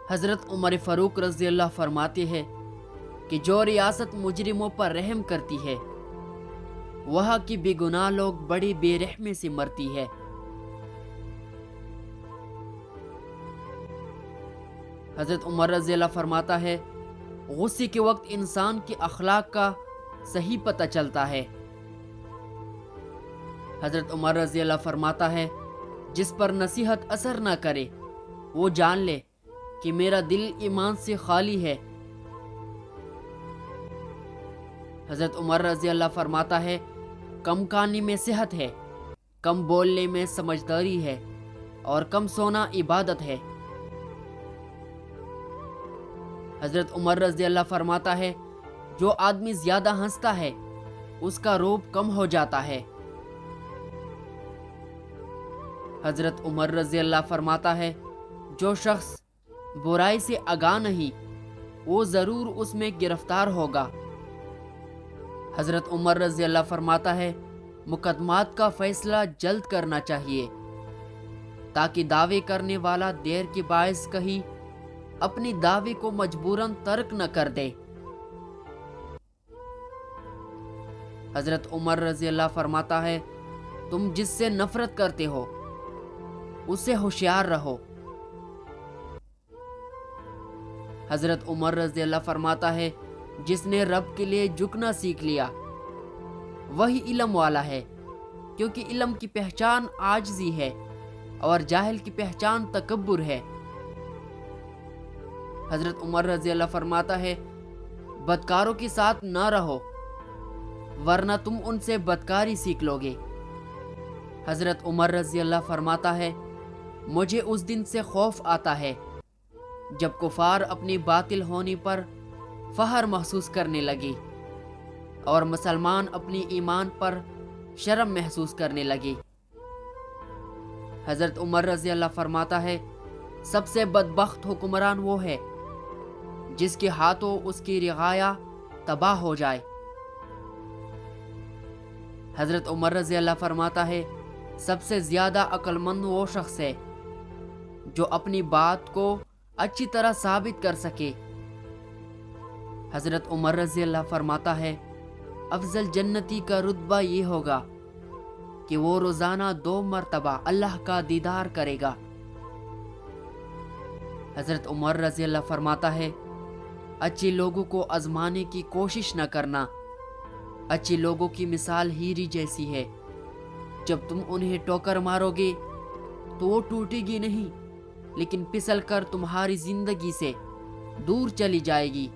حضرت عمر فاروق رضی اللہ فرماتے ہیں کہ جو ریاست مجرموں پر رحم کرتی ہے وہاں کی بے گناہ لوگ بڑی بے رحمی سے مرتی ہے۔ حضرت عمر رضی اللہ فرماتا ہے غصے کے وقت انسان کے اخلاق کا صحیح پتہ چلتا ہے۔ حضرت عمر رضی اللہ فرماتا ہے جس پر نصیحت اثر نہ کرے وہ جان لے کہ میرا دل ایمان سے خالی ہے۔ حضرت عمر رضی اللہ فرماتا ہے کم کھانے میں صحت ہے، کم بولنے میں سمجھداری ہے اور کم سونا عبادت ہے۔ حضرت عمر رضی اللہ فرماتا ہے جو آدمی زیادہ ہنستا ہے اس کا روب کم ہو جاتا ہے۔ حضرت عمر رضی اللہ فرماتا ہے جو شخص برائی سے آگاہ نہیں وہ ضرور اس میں گرفتار ہوگا۔ حضرت عمر رضی اللہ فرماتا ہے مقدمات کا فیصلہ جلد کرنا چاہیے تاکہ دعوے کرنے والا دیر کے باعث کہیں اپنی دعوے کو مجبوراً ترک نہ کر دے۔ حضرت عمر رضی اللہ فرماتا ہے تم جس سے نفرت کرتے ہو اس سے ہوشیار رہو۔ حضرت عمر رضی اللہ فرماتا ہے جس نے رب کے لیے جھکنا سیکھ لیا وہی علم والا ہے، کیونکہ علم کی پہچان عاجزی ہے اور جاہل کی پہچان تکبر ہے۔ حضرت عمر رضی اللہ فرماتا ہے بدکاروں کے ساتھ نہ رہو ورنہ تم ان سے بدکاری سیکھ لو گے۔ حضرت عمر رضی اللہ فرماتا ہے مجھے اس دن سے خوف آتا ہے جب کفار اپنی باطل ہونے پر فخر محسوس کرنے لگے اور مسلمان اپنی ایمان پر شرم محسوس کرنے لگے۔ حضرت عمر رضی اللہ فرماتا ہے سب سے بدبخت حکمران وہ ہے جس کے ہاتھوں اس کی رعایا تباہ ہو جائے۔ حضرت عمر رضی اللہ فرماتا ہے سب سے زیادہ عقل مند وہ شخص ہے جو اپنی بات کو اچھی طرح ثابت کر سکے۔ حضرت عمر رضی اللہ فرماتا ہے افضل جنتی کا رتبہ یہ ہوگا کہ وہ روزانہ 2 مرتبہ اللہ کا دیدار کرے گا۔ حضرت عمر رضی اللہ فرماتا ہے اچھے لوگوں کو آزمانے کی کوشش نہ کرنا، اچھے لوگوں کی مثال ہیرے جیسی ہے، جب تم انہیں ٹوکر مارو گے تو وہ ٹوٹے گی نہیں لیکن پھسل کر تمہاری زندگی سے دور چلی جائے گی۔